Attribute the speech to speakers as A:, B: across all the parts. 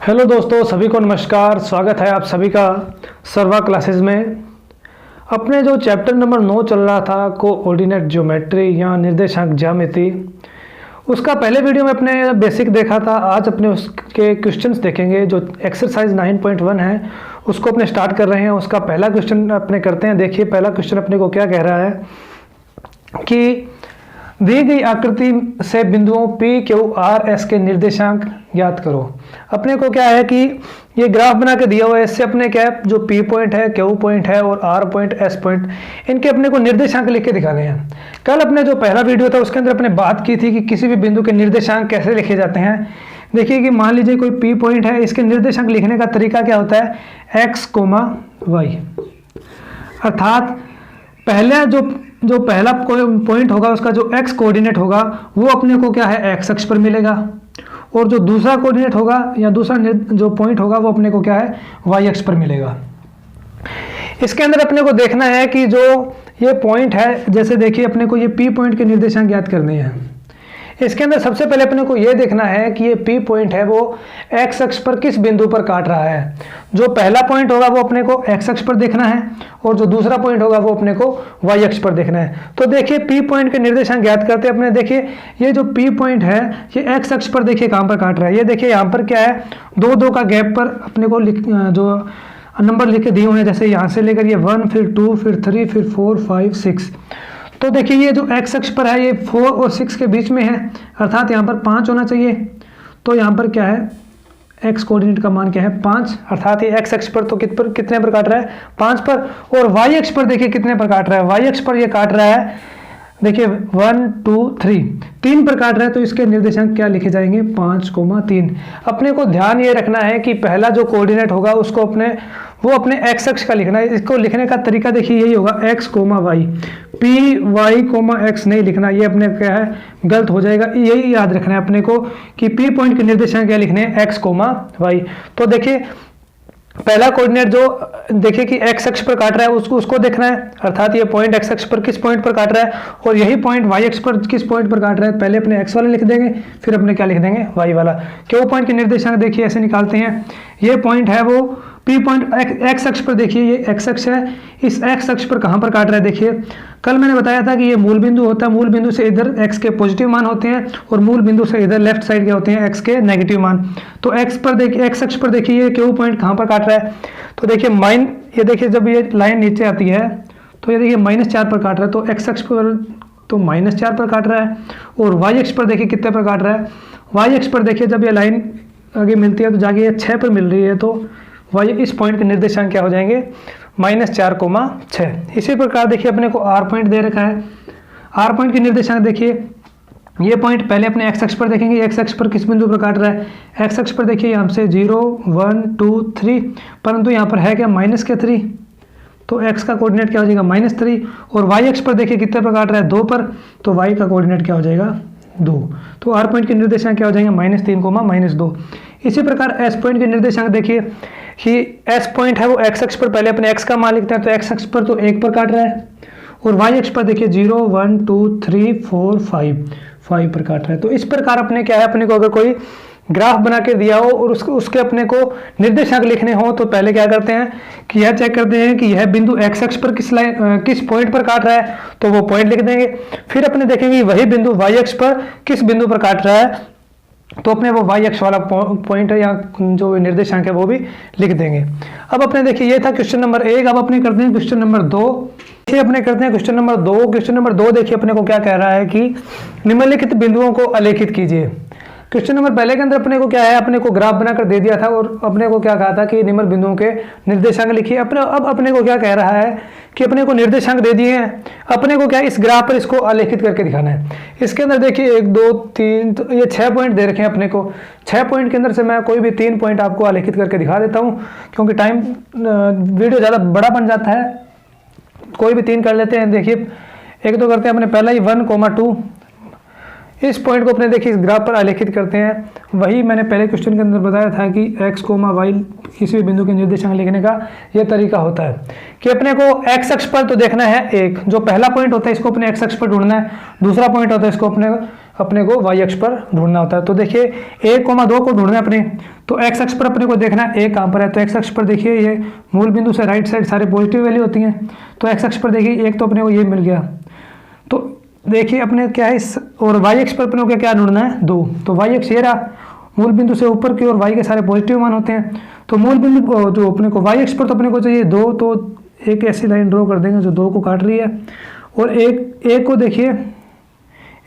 A: Hello दोस्तों, सभी को नमस्कार। स्वागत है आप सभी का सर्वा क्लासेस में। अपने जो चैप्टर नंबर 9 चल रहा था कोऑर्डिनेट ज्योमेट्री या निर्देशांक ज्यामिति, उसका पहले वीडियो में अपने बेसिक देखा था। आज अपने उसके क्वेश्चंस देखेंगे। जो एक्सरसाइज 9.1 है उसको अपने स्टार्ट कर रहे हैं। उसका पहला क्वेश्चन अपने करते हैं। देखिए पहला क्वेश्चन अपने को क्या कह रहा है कि दी गई आकृति से बिंदुओं P, Q, R, S के निर्देशांक ज्ञात करो। अपने को क्या है कि ये ग्राफ बना के दिया हुआ है। इससे अपने क्या है, जो P पॉइंट है, Q पॉइंट है और R पॉइंट, S पॉइंट, इनके अपने को निर्देशांक लिख के दिखाने हैं। कल अपने जो पहला वीडियो था उसके अंदर अपने बात की थी कि किसी भी बिंदु के निर्देशांक कैसे लिखे जाते हैं। देखिए कि मान लीजिए कोई P पॉइंट है, इसके निर्देशांक लिखने का तरीका क्या होता है, x, y। अर्थात पहले जो पहला पॉइंट होगा उसका जो x कोऑर्डिनेट होगा वो अपने को क्या है, x अक्ष पर मिलेगा, और जो दूसरा कोऑर्डिनेट होगा या दूसरा जो पॉइंट होगा वो अपने को क्या है, y अक्ष पर मिलेगा। इसके अंदर अपने को देखना है कि जो ये पॉइंट है, जैसे देखिए अपने को ये P पॉइंट के निर्देशांक ज्ञात करने हैं। इसके अंदर सबसे पहले अपने को ये देखना है कि ये P पॉइंट है वो x अक्ष पर किस बिंदु पर काट रहा है। जो पहला पॉइंट होगा वो अपने को x अक्ष पर देखना है और जो दूसरा पॉइंट होगा वो अपने को y अक्ष पर देखना है। तो देखिए P पॉइंट के निर्देशांक ज्ञात करते हैं अपने। देखिए ये जो P पॉइंट है ये x अक्ष पर देखिए कहाँ पर काट रहा है। ये देखिए यहाँ पर क्या है, 2 का गैप पर अपने को जो नंबर लिख के दिए हुए हैं, जैसे यहाँ से लेकर ये 1, फिर 2, फिर 3, फिर 4, 5, 6। तो देखिए ये जो x अक्ष पर है ये 4 और 6 के बीच में है, अर्थात यहाँ पर 5 होना चाहिए। तो यहाँ पर क्या है, x कोऑर्डिनेट का मान क्या है, 5, अर्थात ये x अक्ष पर तो कितने पर काट रहा है, 5 पर। और y अक्ष पर देखिए कितने पर काट रहा है, y अक्ष पर ये काट रहा है देखिए 1, 2, 3 पर काट रहा है। तो इसके निर्देशांक क्या लिखे जाएंगे, 5, 3। अपने को ध्यान ये रखना है कि पहला जो कोऑर्डिनेट होगा उसको अपने x अक्ष का लिखना है। इसको लिखने का तरीका देखिए यही होगा, x, y। P, y, x नहीं लिखना, ये अपने क्या है, गलत हो जाएगा। यही याद रखना है अपने को कि P पॉइंट के निर्देशांक क्या लिखने हैं, x, y। तो देखिए पहला कोऑर्डिनेट जो देखिए कि x अक्ष पर काट रहा है उसको देखना है, अर्थात ये पॉइंट x अक्ष पर किस पॉइंट पर काट रहा है, और यही पॉइंट y अक्ष पर किस पॉइंट पर काट रहा है। पहले अपने x वाला लिख देंगे, फिर अपने क्या लिख देंगे, y वाला। Q पॉइंट के निर्देशांक देखिए ऐसे निकालते हैं। ये पॉइंट है वो P पॉइंट x अक्ष पर, देखिए ये x अक्ष है, इस x अक्ष पर कहाँ पर काट रहा है। देखिए कल मैंने बताया था कि ये मूल बिंदु होता है, मूल बिंदु से इधर x के पॉजिटिव मान होते हैं और मूल बिंदु से इधर लेफ्ट साइड के होते हैं x के नेगेटिव मान। तो x पर देखिए, x अक्ष पर देखिए ये Q पॉइंट कहाँ पर काट रहा है। तो देखिए ये देखिए जब ये लाइन नीचे आती है तो ये देखिए -4 पर काट रहा है। तो x अक्ष पर तो -4 पर काट रहा है, और y अक्ष पर देखिए कितने पर काट रहा है। y अक्ष पर देखिए जब ये लाइन आगे मिलती है तो जाके ये 6 पर मिल रही है। तो y इस पॉइंट के निर्देशांक क्या हो जाएंगे, -4, 6। इसी प्रकार देखिए अपने को r पॉइंट दे रखा है। r पॉइंट के निर्देशांक देखिए, ये पॉइंट पहले अपने x अक्ष पर देखेंगे, x अक्ष पर किस बिंदु पर काट रहा है। x अक्ष पर देखिए यहाँ से 0, 1, 2, 3, परंतु यहाँ पर है क्या, -3। तो x का कोऑर्डिनेट क्या हो जाएगा, -3। और y अक्ष पर देखिए कितने पर काट रहा है, 2 पर। तो y का कोऑर्डिनेट क्या हो जाएगा, 2। तो r पॉइंट के निर्देशांक क्या हो जाएंगे, -3, -2। इसी प्रकार s पॉइंट के निर्देशांक देखिए कि s पॉइंट है वो x अक्ष पर पहले अपने x का मान लिखते हैं। तो x अक्ष पर तो 1 पर काट रहा है, और y अक्ष पर देखिए 0, 1, 2, 3, 4, 5 पर काट रहा है। तो इस प्रकार अपने क्या है, अपने को अगर कोई ग्राफ बना के दिया हो और उसके अपने को निर्देशांक लिखने हो तो पहले क्या करते हैं कि यह चेक करते हैं कि यह बिंदु x अक्ष पर किस पॉइंट पर काट रहा है, तो वो पॉइंट लिख देंगे। फिर अपने देखेंगे वही बिंदु y अक्ष पर किस बिंदु पर काट रहा है, तो अपने वो y अक्ष वाला पॉइंट है या जो निर्देशांक है वो भी लिख देंगे। अब अपने देखिए ये था क्वेश्चन नंबर 1। अब अपने करते हैं क्वेश्चन नंबर 2। देखिए अपने करते हैं क्वेश्चन नंबर 2। क्वेश्चन नंबर 2 देखिए अपने को क्या कह रहा है कि निम्नलिखित बिंदुओं को आलेखित कीजिए। क्वेश्चन नंबर पहले के अंदर अपने को क्या है, अपने को ग्राफ बनाकर दे दिया था और अपने को क्या कहा था कि निम्न बिंदुओं के निर्देशांक लिखिए। अब अपने को क्या कह रहा है कि अपने को निर्देशांक दे दिए हैं, अपने को क्या इस ग्राफ पर इसको आलेखित करके दिखाना है। इसके अंदर देखिए 1, 2, 3, तो ये 6 पॉइंट दे रखे हैं अपने को। 6 पॉइंट के अंदर से मैं कोई भी 3 पॉइंट आपको आलेखित करके दिखा देता हूँ, क्योंकि टाइम वीडियो ज़्यादा बड़ा बन जाता है। कोई भी 3 कर लेते हैं। देखिए एक तो करते हैं अपने पहला ही 1, 2। इस पॉइंट को अपने देखिए इस ग्राफ पर आलेखित करते हैं। वही मैंने पहले क्वेश्चन के अंदर बताया था कि x, y किसी भी बिंदु के निर्देशांक लिखने का यह तरीका होता है कि अपने को x अक्ष पर तो देखना है 1, जो पहला पॉइंट होता है इसको अपने x अक्ष पर ढूंढना है। दूसरा पॉइंट होता है इसको अपने अपने को वाई अक्ष पर ढूंढना होता है। तो देखिए 1,2 को ढूंढना है अपने, तो एक्स अक्ष पर अपने को देखना है ए कहाँ पर है। तो एक्स अक्ष पर देखिए ये मूल बिंदु से राइट साइड सारे पॉजिटिव वैल्यू होती हैं। तो एक्स अक्ष पर देखिए एक तो अपने को ये मिल गया। तो देखिए अपने क्या है इस, और वाई अक्ष पर अपने को क्या ढूंढना है 2। तो वाई अक्ष ये रहा, मूल बिंदु से ऊपर की ओर वाई के सारे पॉजिटिव मान होते हैं। तो मूल बिंदु जो अपने को वाई अक्ष पर तो अपने को चाहिए 2, तो एक ऐसी लाइन ड्रॉ कर देंगे जो 2 को काट रही है, और एक को देखिए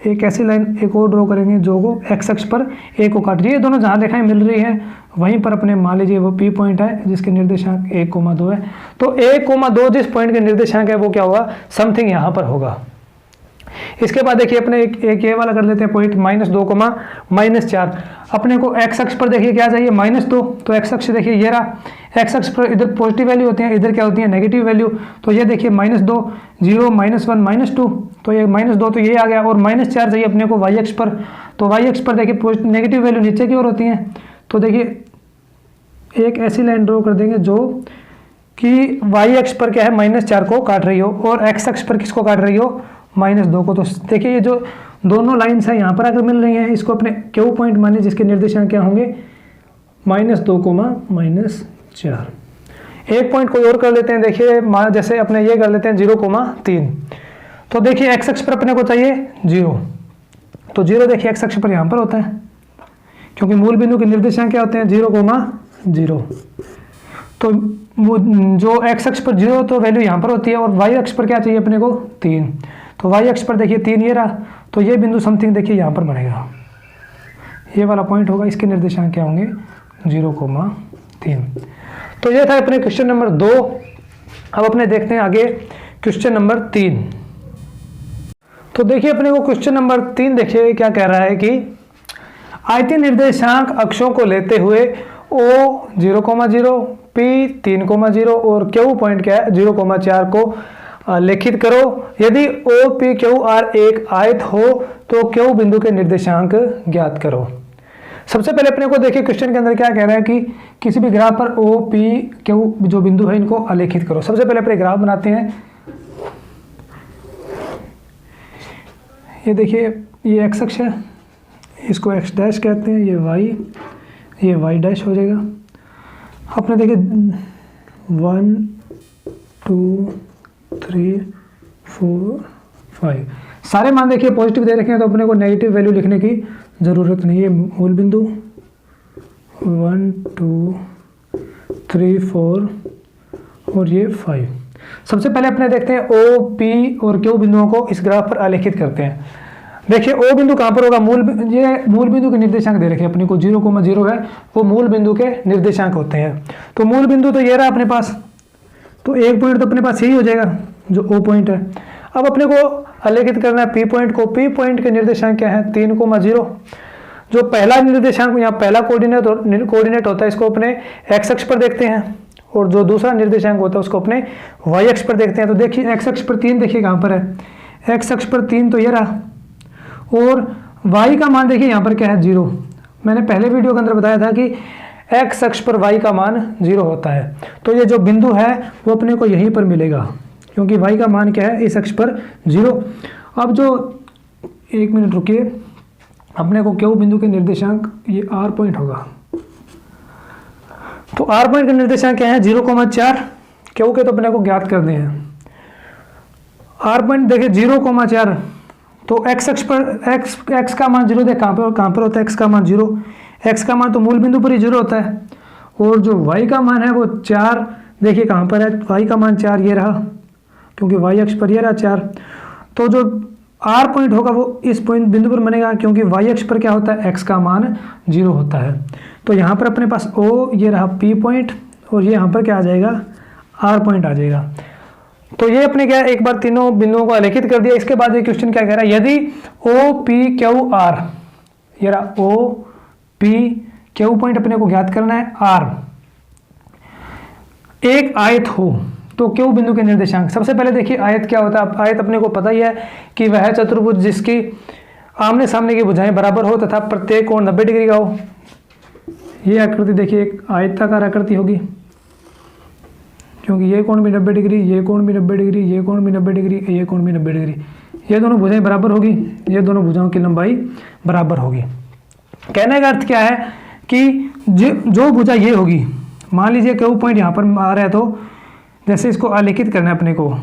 A: एक ऐसी लाइन एक और ड्रॉ करेंगे जो को एक्स अक्ष पर एक को काट रही है। दोनों जहाँ रेखाएं मिल रही हैं वहीं पर अपने मान लीजिए वो पी पॉइंट है जिसके निर्देशांक 1,2 है। तो 1,2 जिस पॉइंट के निर्देशांक है वो क्या होगा, समथिंग यहाँ पर होगा। इसके बाद देखिए अपने एक ये वाला कर लेते हैं पॉइंट -2, -4। अपने को एक्स अक्ष पर देखिए क्या चाहिए -2। तो एक्स अक्ष देखिए ये रहा, एक्स अक्ष पर इधर पॉजिटिव वैल्यू होती है, इधर क्या होती है नेगेटिव वैल्यू। तो ये देखिए -2, 0, -1, -2, तो ये -2 तो ये आ गया, और -4 चाहिए अपने को वाई अक्ष पर। तो वाई अक्ष पर देखिए नेगेटिव वैल्यू नीचे की ओर होती है। तो देखिए एक ऐसी लाइन ड्रॉ कर देंगे जो कि वाई अक्ष पर क्या है -4 को काट रही हो, और एक्स अक्ष पर किसको काट रही हो -2 को। तो देखिए ये जो दोनों लाइन्स हैं यहाँ पर अगर मिल रही हैं, इसको अपने क्यू पॉइंट मानिए जिसके निर्देशांक क्या होंगे -2, -4। एक पॉइंट कोई और कर लेते हैं, देखिए जैसे अपने ये कर लेते हैं 0,3। तो देखिए एक्स अक्ष पर अपने को चाहिए 0, तो 0 देखिए एक्स अक्ष पर यहाँ पर होता है, क्योंकि मूल बिंदु के निर्देशांक क्या होते हैं 0,0। तो जो एक्स अक्ष पर 0 तो वैल्यू यहाँ पर होती है, और वाई अक्ष पर क्या चाहिए अपने को 3। तो वाई अक्ष पर देखिए 3 ये रहा, तो ये बिंदु समथिंग देखिए यहाँ पर बनेगा, ये वाला पॉइंट होगा। इसके निर्देशांक क्या होंगे 0,3। तो ये था अपने क्वेश्चन नंबर 2। अब अपने देखते हैं आगे क्वेश्चन नंबर 3। तो देखिए अपने को क्वेश्चन नंबर 3 देखिए क्या कह रहा है कि आयतीय निर्देशांक अक्षों को लेते हुए O 0,0, P 3,0 और Q पॉइंट क्या है 0,4 को लेखित करो। यदि O P Q R एक आयत हो तो Q बिंदु के निर्देशांक ज्ञात करो। सबसे पहले अपने को देखिए क्वेश्चन के अंदर क्या कह रहा है कि किसी भी ग्राफ पर O P Q जो बिंदु है इनको आलेखित करो। सबसे पहले अपने ग्राफ बनाते हैं। ये देखिए ये एक्स अक्ष है, इसको एक्स डैश कहते हैं, ये वाई डैश हो जाएगा। अपने देखिए 1 2 3 4 5 सारे मान देखिए पॉजिटिव दे रखे हैं, तो अपने को नेगेटिव वैल्यू लिखने की ज़रूरत नहीं है। मूल बिंदु 1 2 3 4 और ये 5। सबसे पहले अपने देखते हैं O P और Q बिंदुओं को इस ग्राफ पर आलेखित करते हैं। देखिए O बिंदु कहाँ पर होगा, ये मूल बिंदु के निर्देशांक दे रखे हैं अपने को 0,0 है, वो मूल बिंदु के निर्देशांक होते हैं। तो मूल बिंदु तो ये रहा अपने पास, तो एक पॉइंट तो अपने पास यही हो जाएगा जो O पॉइंट है। अब अपने को आलेखित करना है P पॉइंट को। P पॉइंट के निर्देशांक क्या है 3,0। जो पहला निर्देशांक यहाँ पहला कोऑर्डिनेट होता है, इसको अपने एक्स अक्ष पर देखते हैं, और जो दूसरा निर्देशांक होता है उसको अपने वाई अक्ष पर देखते हैं। तो देखिए एक्स अक्ष पर 3 देखिए कहाँ पर है, एक्स अक्ष पर 3 तो ये रहा, और वाई का मान देखिए यहाँ पर क्या है 0। मैंने पहले वीडियो के अंदर बताया था कि एक्स अक्ष पर वाई का मान 0 होता है। तो ये जो बिंदु है वो अपने को यहीं पर मिलेगा, क्योंकि वाई का मान क्या है इस अक्ष पर 0। अब जो एक मिनट रुकिए, अपने को क्यू बिंदु के निर्देशांक ये आर पॉइंट होगा। तो आर पॉइंट के निर्देशांक क्या है 0,4, क्यू के तो अपने को ज्ञात करने हैं। आर पॉइंट देखिए 0,4, तो एक्स अक्ष पर एक्स का मान 0 कहाँ पर होता है, एक्स का मान 0, एक्स का मान तो मूल बिंदु पर ही 0 होता है। और जो वाई का मान है वो 4 देखिए कहाँ पर है, वाई का मान 4 ये रहा, क्योंकि वाई अक्ष पर ये रहा 4। तो जो आर पॉइंट होगा वो इस पॉइंट बिंदु पर बनेगा, क्योंकि वाई अक्ष पर क्या होता है एक्स का मान 0 होता है। तो यहाँ पर अपने पास O ये रहा P पॉइंट, और ये यहाँ पर क्या आ जाएगा R पॉइंट आ जाएगा। तो ये अपने क्या एक बार तीनों बिंदुओं को आलेखित कर दिया। इसके बाद ये क्वेश्चन क्या कह रहा है, यदि O P Q R, ये रहा O P Q पॉइंट अपने को ज्ञात करना है, R एक आयत हो तो Q बिंदु के निर्देशांक। सबसे पहले देखिए आयत क्या होता है। आयत अपने को पता ही है कि वह चतुर्भुज जिसकी आमने सामने की भुजाएं बराबर हो तथा प्रत्येक कोण 90 डिग्री का हो। ये आकृति देखिए एक आयताकार आकृति होगी, क्योंकि ये कोण भी 90 डिग्री, ये कोण भी 90 डिग्री, ये कोण भी 90 डिग्री, ये कोण भी 90 डिग्री, ये दोनों भुजाएं बराबर होगी, ये दोनों भुजाओं की लंबाई बराबर होगी। कहने का अर्थ क्या है कि जो भुजा ये होगी, मान लीजिए क्यू पॉइंट यहाँ पर आ रहा है, तो जैसे इसको आलेखित करना है अपने को,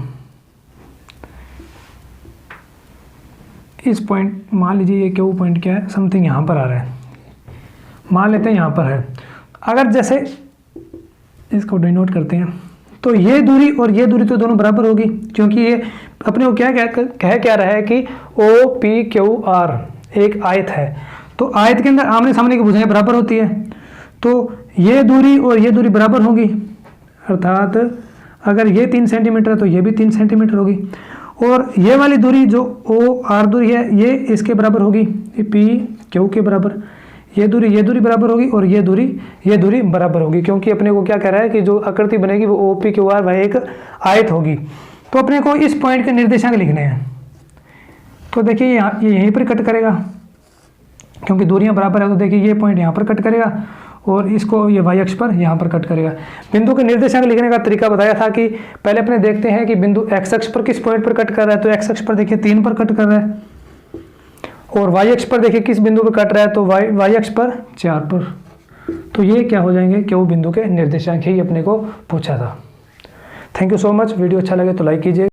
A: इस पॉइंट, मान लीजिए ये क्यू पॉइंट क्या है, समथिंग यहाँ पर आ रहा है, मान लेते हैं यहाँ पर है। अगर जैसे इसको डिनोट करते हैं, तो ये दूरी और ये दूरी तो दोनों बराबर होगी, क्योंकि ये अपने को क्या रहा है कि ओ पी क्यू आर एक आयत है, तो आयत के अंदर आमने सामने की भुजाएं बराबर होती है, तो ये दूरी और ये दूरी बराबर होगी, अर्थात अगर ये 3 सेंटीमीटर है तो ये भी 3 सेंटीमीटर होगी, और ये वाली दूरी जो ओ आर दूरी है ये इसके बराबर होगी, पी क्यू के बराबर, ये दूरी बराबर होगी, और ये दूरी बराबर होगी, क्योंकि अपने को क्या कह रहा है कि जो आकृति बनेगी वो ओ पी क्यू आर वह एक आयत होगी। तो अपने को इस पॉइंट के निर्देशांक लिखने हैं, तो देखिए ये यहीं पर कट करेगा, क्योंकि दूरियां बराबर है, तो देखिए ये पॉइंट यहाँ पर कट करेगा और इसको ये वाई अक्ष पर यहाँ पर कट करेगा। बिंदु के निर्देशांक लिखने का तरीका बताया था कि पहले अपने देखते हैं कि बिंदु एक्स अक्ष पर किस पॉइंट पर कट कर रहा है, तो एक्स अक्ष पर देखिए 3 पर कट कर रहा है, और वाई अक्ष पर देखिए किस बिंदु पर कट रहा है, तो वाई अक्ष पर 4 पर। तो ये क्या हो जाएंगे, क्यू बिंदु के निर्देशांक ही अपने को पूछा था। Thank you so much. Video अच्छा लगे तो लाइक कीजिए।